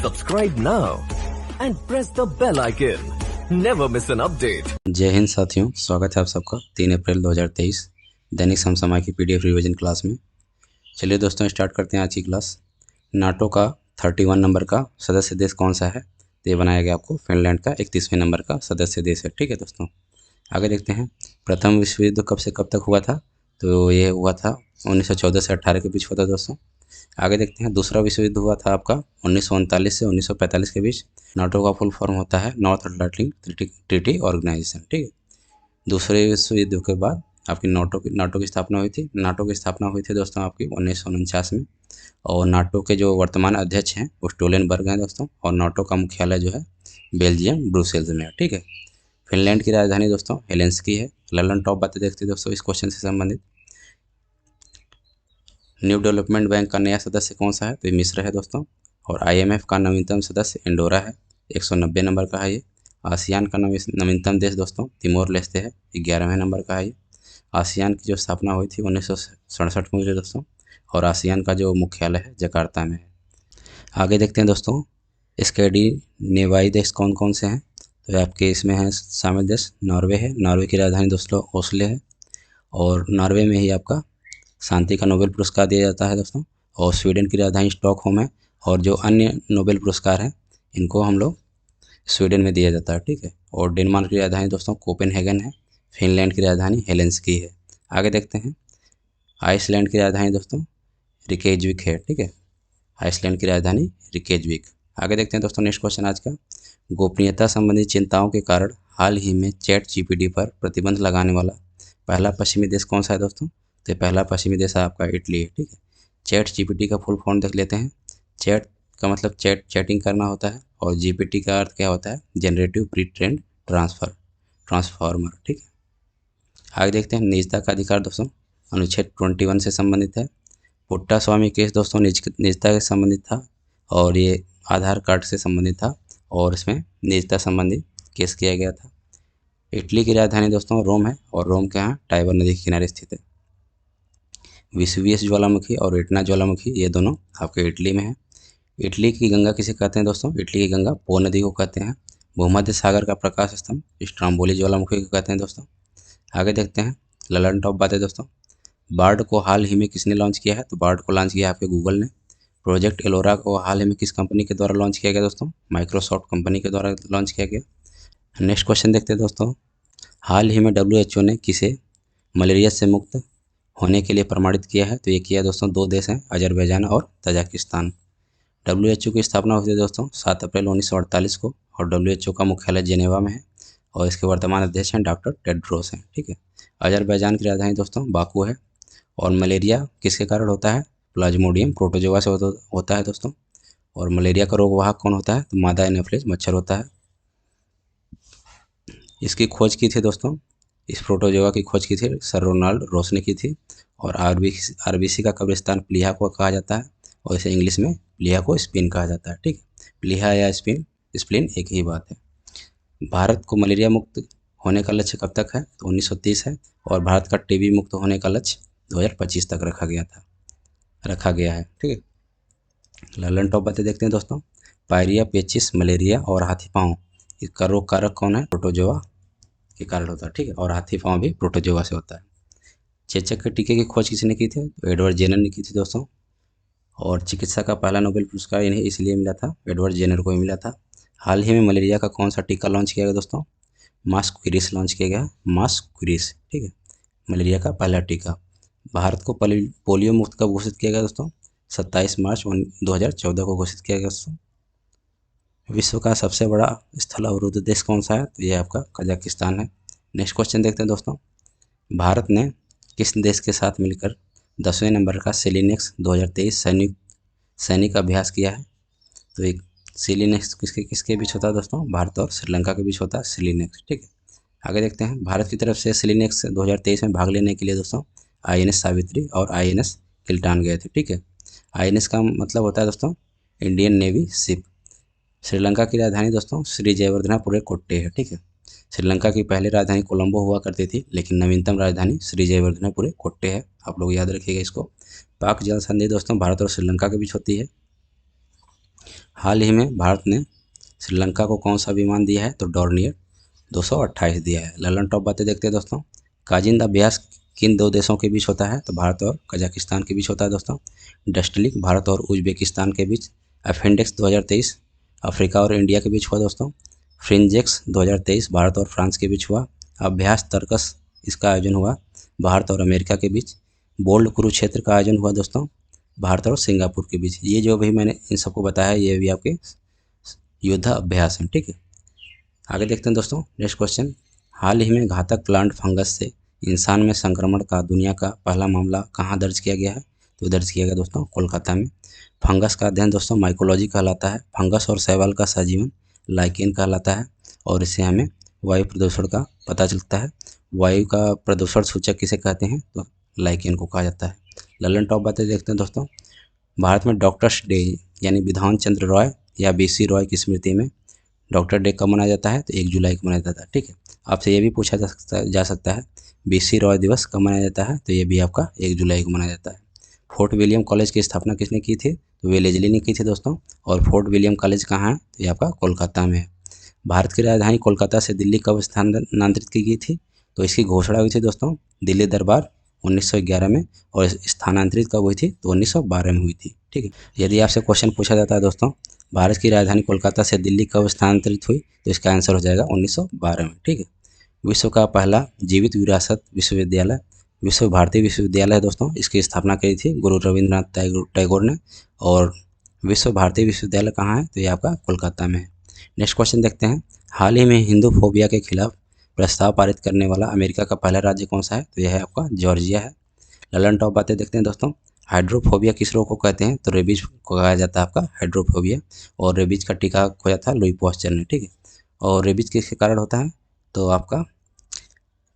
Subscribe now and press the bell icon. Never miss an update. जय हिंद साथियों, स्वागत है आप सबका 3 अप्रैल 2023 दैनिक समसमाय की पीडीएफ रिवीजन क्लास में। चलिए दोस्तों, स्टार्ट करते हैं आज की क्लास। नाटो का 31 नंबर का सदस्य देश कौन सा है? तो ये बनाया गया आपको फिनलैंड का 31वें नंबर का सदस्य देश है। ठीक है दोस्तों, आगे देखते हैं। प्रथम विश्व युद्ध कब से कब तक हुआ था? तो ये हुआ था 1914 से 18 के बीच हुआ था दोस्तों। आगे देखते हैं। दूसरा विश्व युद्ध हुआ था आपका 1939 से 1945 के बीच। नाटो का फुल फॉर्म होता है नॉर्थ अटलांटिक ट्रीटी ऑर्गेनाइजेशन। ठीक है। दूसरे विश्व युद्ध के बाद आपकी नाटो की स्थापना हुई थी। नाटो की स्थापना हुई थी दोस्तों आपकी 1949 में। और नाटो के जो वर्तमान अध्यक्ष हैं वो स्टोलनबर्ग हैं दोस्तों। और नाटो का मुख्यालय जो है बेल्जियम ब्रुसेल्स में है। ठीक है। फिनलैंड की राजधानी दोस्तों हेलेंसिकी है। ललन टॉप बातें देखते हैं दोस्तों इस क्वेश्चन से संबंधित। न्यू डेवलपमेंट बैंक का नया सदस्य कौन सा है? तो ये मिस्र है दोस्तों। और आईएमएफ का नवीनतम सदस्य इंडोरा है, 190 नंबर का है ये। आसियान का नवीनतम देश दोस्तों तिमोर लेस्ते है, 11वें नंबर का है ये। आसियान की जो स्थापना हुई थी 1967 में हुई दोस्तों। और आसियान का जो मुख्यालय है जकार्ता में है। आगे देखते हैं दोस्तों, स्कैंडिनेवियाई देश कौन कौन से हैं? तो आपके इसमें है शामिल देश नॉर्वे है। नॉर्वे की राजधानी दोस्तों ओस्लो है। और नॉर्वे में ही आपका शांति का नोबेल पुरस्कार दिया जाता है दोस्तों। और स्वीडन की राजधानी स्टॉकहोम है। और जो अन्य नोबेल पुरस्कार हैं इनको हम लोग स्वीडन में दिया जाता है। ठीक है। और डेनमार्क की राजधानी दोस्तों कोपेनहेगन है। फिनलैंड की राजधानी हेलेंसिकी है। आगे देखते हैं। आइसलैंड की राजधानी दोस्तों रिकेजविक है। ठीक है। आइसलैंड की राजधानी रिकेजविक। आगे देखते हैं दोस्तों नेक्स्ट क्वेश्चन आज का। गोपनीयता संबंधी चिंताओं के कारण हाल ही में चैट जीपीटी पर प्रतिबंध लगाने वाला पहला पश्चिमी देश कौन सा है दोस्तों? तो पहला पश्चिमी देश है आपका इटली है। ठीक है। चैट जीपीटी का फुल फॉर्म देख लेते हैं। चैट का मतलब चैटिंग करना होता है। और जीपीटी का अर्थ क्या होता है? Generative pre trend transformer. ठीक है। आगे देखते हैं। निजता का अधिकार दोस्तों अनुच्छेद 21 से संबंधित है। पुट्टा स्वामी केस दोस्तों निजता से संबंधित था। और ये आधार कार्ड से संबंधित था। और इसमें निजता संबंधी केस किया गया था। इटली की राजधानी दोस्तों रोम है। और रोम के यहाँ टाइबर नदी के किनारे स्थित है। वेसुवियस ज्वालामुखी और एटना ज्वालामुखी ये दोनों आपके इटली में है। इटली की गंगा किसे कहते हैं दोस्तों? इटली की गंगा पो नदी को कहते हैं। भूमध्य सागर का प्रकाश स्तंभ स्ट्रोम्बोली ज्वालामुखी को कहते हैं दोस्तों। आगे देखते हैं। ललन टॉप बातें दोस्तों। बार्ड को हाल ही में किसने लॉन्च किया है? तो बार्ड को लॉन्च किया आपके गूगल ने। प्रोजेक्ट एलोरा को हाल ही में किस कंपनी के द्वारा लॉन्च किया गया दोस्तों? माइक्रोसॉफ्ट कंपनी के द्वारा लॉन्च किया गया। नेक्स्ट क्वेश्चन देखते हैं दोस्तों। हाल ही में WHO ने किसे मलेरिया से मुक्त होने के लिए प्रमाणित किया है? तो ये किया दोस्तों 2 देश हैं, अजरबैजान और तजाकिस्तान। WHO की स्थापना हुई थी दोस्तों 7 अप्रैल 1948 को। और WHO का मुख्यालय जेनेवा में है। और इसके वर्तमान अध्यक्ष हैं डॉक्टर टेड्रोस हैं। ठीक है। अजरबैजान की राजधानी दोस्तों बाकू है। और मलेरिया किसके कारण होता है? प्लाज्मोडियम प्रोटोजोआ से होता है दोस्तों। और मलेरिया का रोगवाहक कौन होता है? तो मादा एनोफिलिस मच्छर होता है। इसकी खोज की थी दोस्तों, इस प्रोटोजोआ की खोज की थी सर रोनाल्ड रोस ने की थी। और आरबीसी का कब्रिस्तान प्लीहा को कहा जाता है। और इसे इंग्लिश में प्लीहा को स्पिन कहा जाता है। ठीक है। प्लीहा या स्प्लिन एक ही बात है। भारत को मलेरिया मुक्त होने का लक्ष्य कब तक है? तो 1930 है। और भारत का टीबी मुक्त होने का लक्ष्य 2025 तक रखा गया है। ठीक है। ललन टॉप बातें देखते हैं दोस्तों। पायरिया पेचिस मलेरिया और हाथी पाँव इसका रोग कारक कौन है? प्रोटोजोआ के कारण होता है। ठीक है। और हाथी पाँव भी प्रोटोजोआ से होता है। चेचक के टीके की खोज किसने की थी? तो एडवर्ड जेनर ने की थी दोस्तों। और चिकित्सा का पहला नोबेल पुरस्कार इन्हें इसलिए मिला था, एडवर्ड जेनर को ही मिला था। हाल ही में मलेरिया का कौन सा टीका लॉन्च किया गया दोस्तों? मास्क्विरिस लॉन्च किया गया। मास्क्विरिस। ठीक है। मलेरिया का पहला टीका। भारत को पोलियो मुक्त कब घोषित किया गया दोस्तों? 27 मार्च 2014 को घोषित किया गया दोस्तों। विश्व का सबसे बड़ा स्थल अवरुद्ध देश कौन सा है? तो ये आपका कजाकिस्तान है। नेक्स्ट क्वेश्चन देखते हैं दोस्तों। भारत ने किस देश के साथ मिलकर 10वें नंबर का सेलिनेक्स 2023 सैनिक अभ्यास किया है? तो एक सेलिनेक्स किसके बीच होता है दोस्तों? भारत और श्रीलंका के बीच होता है सेलिनेक्स। ठीक है। आगे देखते हैं। भारत की तरफ से सेलिनेक्स 2023 में भाग लेने के लिए दोस्तों INS सावित्री और INS किल्टान गए थे। ठीक है। INS का मतलब होता है दोस्तों इंडियन नेवी शिप। श्रीलंका की राजधानी दोस्तों श्री जयवर्धनापुरे कोट्टे है। ठीक है। श्रीलंका की पहली राजधानी कोलंबो हुआ करती थी, लेकिन नवीनतम राजधानी श्री जयवर्धनापुरे कोट्टे है। आप लोग याद रखिएगा इसको। पाक जल संधि दोस्तों भारत और श्रीलंका के बीच होती है। हाल ही में भारत ने श्रीलंका को कौन सा विमान दिया है? तो डॉर्नियर 228 दिया है। ललन टॉप बातें देखते हैं दोस्तों। काजिंदा अभ्यास किन दो देशों के बीच होता है? तो भारत और कजाकिस्तान के बीच होता है दोस्तों। डस्टलिक भारत और उज्बेकिस्तान के बीच। अपेंडिक्स 2023 अफ्रीका और इंडिया के बीच हुआ दोस्तों। फ्रिंजेक्स 2023 भारत और फ्रांस के बीच हुआ। अभ्यास तर्कस इसका आयोजन हुआ भारत और अमेरिका के बीच। बोल्ड कुरुक्षेत्र का आयोजन हुआ दोस्तों भारत और सिंगापुर के बीच। ये जो भी मैंने इन सबको बताया ये भी आपके योद्धा अभ्यास हैं, ठीक है। आगे देखते हैं दोस्तों नेक्स्ट क्वेश्चन। हाल ही में घातक प्लांट फंगस से इंसान में संक्रमण का दुनिया का पहला मामला कहाँ दर्ज किया गया है? तो दर्ज किया गया दोस्तों कोलकाता में। फंगस का अध्ययन दोस्तों माइकोलॉजी कहलाता है। फंगस और शैवाल का सहजीवन लाइकेन कहलाता है और इससे हमें वायु प्रदूषण का पता चलता है। वायु का प्रदूषण सूचक किसे कहते हैं? तो लाइकेन को कहा जाता है। ललन टॉप बातें देखते हैं दोस्तों। भारत में डॉक्टर्स डे यानी विधान चंद्र रॉय या बीसी रॉय की स्मृति में डॉक्टर डे कब मनाया जाता है? तो 1 जुलाई को मनाया जाता है, ठीक है। आपसे ये भी पूछा जा सकता है बीसी रॉय दिवस कब मनाया जाता है? तो ये भी आपका 1 जुलाई को मनाया जाता है। फोर्ट विलियम कॉलेज की स्थापना किसने की थी? तो वेलेजली ने की थी दोस्तों। और फोर्ट विलियम कॉलेज कहाँ है? तो ये आपका कोलकाता में है। भारत की राजधानी कोलकाता से दिल्ली कब स्थानांतरित की गई थी? तो इसकी घोषणा हुई थी दोस्तों दिल्ली दरबार 1911 में और स्थानांतरित कब हुई थी? तो 1912 में हुई थी, ठीक है। यदि आपसे क्वेश्चन पूछा जाता है दोस्तों भारत की राजधानी कोलकाता से दिल्ली कब स्थानांतरित हुई? तो इसका आंसर हो जाएगा 1912 में, ठीक है। विश्व का पहला जीवित विरासत विश्वविद्यालय विश्व भारती विश्वविद्यालय है दोस्तों। इसकी स्थापना की थी गुरु रविंद्रनाथ टैगोर ने और विश्व भारती विश्वविद्यालय कहाँ है? तो ये आपका कोलकाता में है। नेक्स्ट क्वेश्चन देखते हैं। हाल ही में हिंदू फोबिया के खिलाफ प्रस्ताव पारित करने वाला अमेरिका का पहला राज्य कौन सा है? तो यह है आपका जॉर्जिया है। ललन टॉप बातें देखते हैं दोस्तों। हाइड्रोफोबिया किस रोग को कहते हैं? तो रेबीज को कहा जाता है आपका हाइड्रोफोबिया और रेबीज का टीका खोजा था लुई पास्चर ने, ठीक है। और रेबीज किसके कारण होता है? तो आपका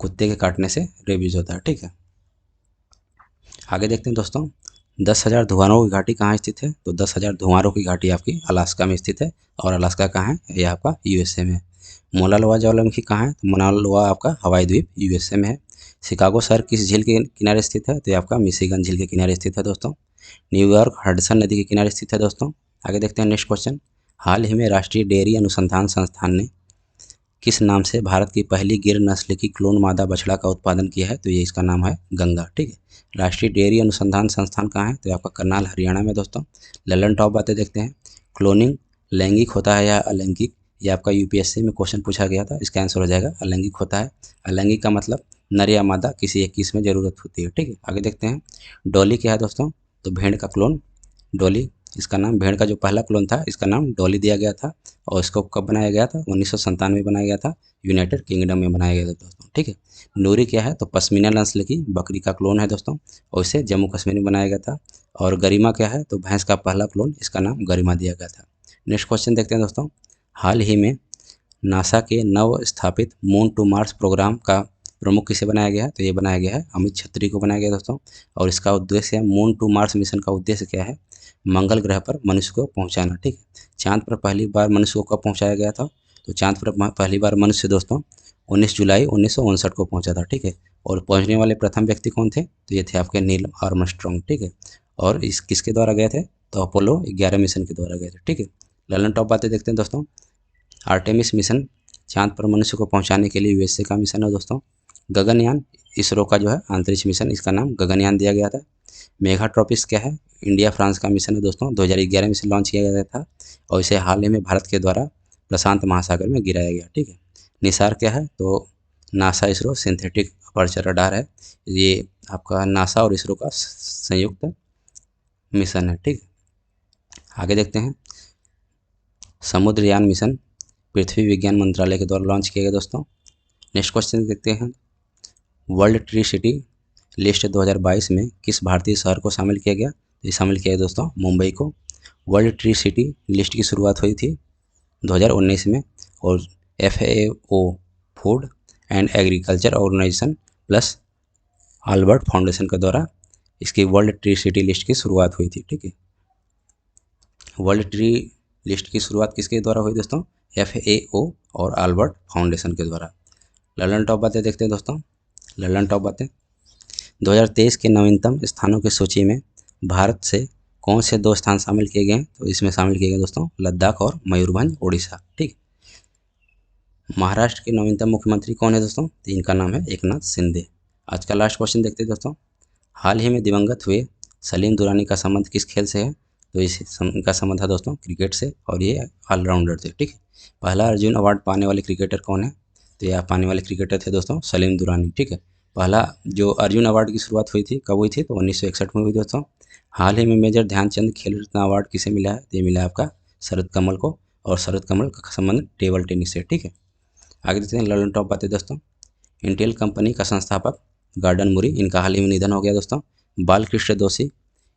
कुत्ते के काटने से रेबीज होता है, ठीक है। आगे देखते हैं दोस्तों 10,000 धुआरों की घाटी कहाँ स्थित है? तो 10,000 धुआरों की घाटी आपकी अलास्का में स्थित है और अलास्का कहाँ है? यह आपका यूएसए में है। मोना लोआ ज्वालामुखी कहाँ है? तो मोना लोआ आपका हवाई द्वीप यूएसए में है। शिकागो शहर किस झील के किनारे स्थित है? तो ये आपका मिशिगन झील के किनारे स्थित है दोस्तों। न्यूयॉर्क हडसन नदी के किनारे स्थित है दोस्तों। आगे देखते हैं नेक्स्ट क्वेश्चन। हाल ही में राष्ट्रीय डेयरी अनुसंधान संस्थान ने किस नाम से भारत की पहली गिर नस्ल की क्लोन मादा बछड़ा का उत्पादन किया है? तो ये इसका नाम है गंगा, ठीक है। राष्ट्रीय डेयरी अनुसंधान संस्थान कहाँ है? तो ये आपका करनाल हरियाणा में दोस्तों। ललन टॉप बातें देखते हैं। क्लोनिंग लैंगिक होता है या अलैंगिक? ये आपका यूपीएससी में क्वेश्चन पूछा गया था। इसका आंसर हो जाएगा अलैंगिक होता है। अलैंगिक का मतलब नर या मादा किसी एक किस में जरूरत होती है, ठीक है। आगे देखते हैं डॉली क्या है दोस्तों? तो भेड़ का क्लोन डॉली, इसका नाम भेड़ का जो पहला क्लोन था इसका नाम डॉली दिया गया था और इसको कब बनाया गया था? 1997 में बनाया गया था, यूनाइटेड किंगडम में बनाया गया था दोस्तों, ठीक है। नूरी क्या है? तो पश्मीना नस्ल की बकरी का क्लोन है दोस्तों और इसे जम्मू कश्मीर में बनाया गया था। और गरिमा क्या है? तो भैंस का पहला क्लोन, इसका नाम गरिमा दिया गया था। नेक्स्ट क्वेश्चन देखते हैं दोस्तों। हाल ही में नासा के नव स्थापित मून टू मार्स प्रोग्राम का प्रमुख किसे बनाया गया है? तो ये बनाया गया है अमित छत्री को बनाया गया दोस्तों और इसका उद्देश्य है मून टू मार्स मिशन का उद्देश्य क्या है? मंगल ग्रह पर मनुष्य को पहुंचाना, ठीक है। चांद पर पहली बार मनुष्य को कब पहुंचाया गया था? तो चांद पर पहली बार मनुष्य दोस्तों 19 जुलाई 1959 को पहुंचा था, ठीक है। और पहुंचने वाले प्रथम व्यक्ति कौन थे? तो ये थे आपके नील आर्मस्ट्रॉन्ग, ठीक है। और इस किसके द्वारा गए थे? तो अपोलो 11 मिशन के द्वारा गए थे, ठीक है। ललन टॉप बातें देखते हैं दोस्तों। आर्टेमिस मिशन चांद पर मनुष्य को पहुंचाने के लिए यूएसए का मिशन है दोस्तों। गगनयान इसरो का जो है अंतरिक्ष मिशन, इसका नाम गगनयान दिया गया था। मेगा ट्रॉपिस क्या है? इंडिया फ्रांस का मिशन है दोस्तों, 2011 में से लॉन्च किया गया था और इसे हाल ही में भारत के द्वारा प्रशांत महासागर में गिराया गया, ठीक है। निसार क्या है? तो NASA ISRO synthetic aperture radar है। ये आपका नासा और इसरो का संयुक्त मिशन है, ठीक है। आगे देखते हैं समुद्रयान मिशन पृथ्वी विज्ञान मंत्रालय के द्वारा लॉन्च किया गया दोस्तों। नेक्स्ट क्वेश्चन देखते हैं। वर्ल्ड ट्री सिटी लिस्ट 2022 में किस भारतीय शहर को शामिल किया गया? तो ये शामिल किया गया दोस्तों मुंबई को। वर्ल्ड ट्री सिटी लिस्ट की शुरुआत हुई थी 2019 में और FAO food and agriculture organization plus Albert foundation के द्वारा इसकी वर्ल्ड ट्री सिटी लिस्ट की शुरुआत हुई थी, ठीक है। वर्ल्ड ट्री लिस्ट की शुरुआत किसके द्वारा हुई दोस्तों? FAO और अल्बर्ट फाउंडेशन के द्वारा। ललन टॉप बातें देखते हैं दोस्तों। ललन टॉप बातें 2023 के नवीनतम स्थानों की सूची में भारत से कौन से 2 स्थान शामिल किए गए हैं? तो इसमें शामिल किए गए दोस्तों लद्दाख और मयूरभंज उड़ीसा। ठीक। महाराष्ट्र के नवीनतम मुख्यमंत्री कौन है दोस्तों? तो इनका नाम है एकनाथ शिंदे। आज का लास्ट क्वेश्चन देखते हैं दोस्तों। हाल ही में दिवंगत हुए सलीम दुरानी का संबंध किस खेल से है? तो इनका संबंध है दोस्तों क्रिकेट से और ये ऑलराउंडर थे। ठीक है। पहला अर्जुन अवार्ड पाने वाले क्रिकेटर कौन है? तो ये पाने वाले क्रिकेटर थे दोस्तों सलीम दुरानी। ठीक है। पहला जो अर्जुन अवार्ड की शुरुआत हुई थी कब हुई थी? तो 1961 में हुई दोस्तों। हाल ही में मेजर ध्यानचंद खेल रत्न अवार्ड किसे मिला है? तो ये मिला है आपका शरद कमल को, और शरद कमल का संबंध टेबल टेनिस से। ठीक है। आगे देखते हैं ललन टॉप बातें दोस्तों। इंटेल कंपनी का संस्थापक गार्डन मुरी, इनका हाल ही में निधन हो गया दोस्तों। बालकृष्ण दोषी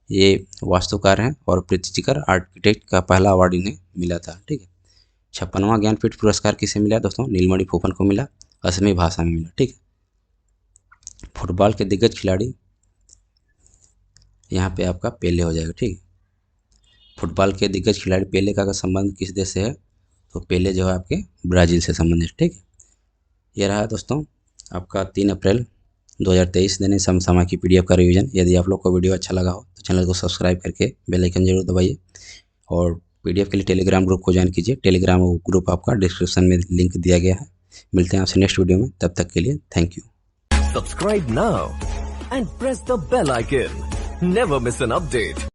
ये वास्तुकार हैं और प्रीतिचिकर आर्किटेक्ट का पहला अवार्ड इन्हें मिला था। ठीक है। 56वां ज्ञानपीठ पुरस्कार किसे मिला दोस्तों? नीलमणि फूफन को मिला, असमी भाषा में मिला। ठीक है। फुटबॉल के दिग्गज खिलाड़ी यहाँ पे आपका पेले हो जाएगा। ठीक है। फुटबॉल के दिग्गज खिलाड़ी पेले का संबंध किस देश से है? तो पेले जो है आपके ब्राज़ील से संबंधित। ठीक है। ये रहा दोस्तों आपका 3 अप्रैल 2023 दैनिक समसामयिक की PDF का रिवीजन। यदि आप लोग को वीडियो अच्छा लगा हो तो चैनल को सब्सक्राइब करके बेल आइकन जरूर दबाइए, और PDF के लिए टेलीग्राम ग्रुप को ज्वाइन कीजिए। टेलीग्राम ग्रुप आपका डिस्क्रिप्शन में लिंक दिया गया है। मिलते हैं आपसे नेक्स्ट वीडियो में, तब तक के लिए thank you. Subscribe now and press the bell icon. Never miss an update.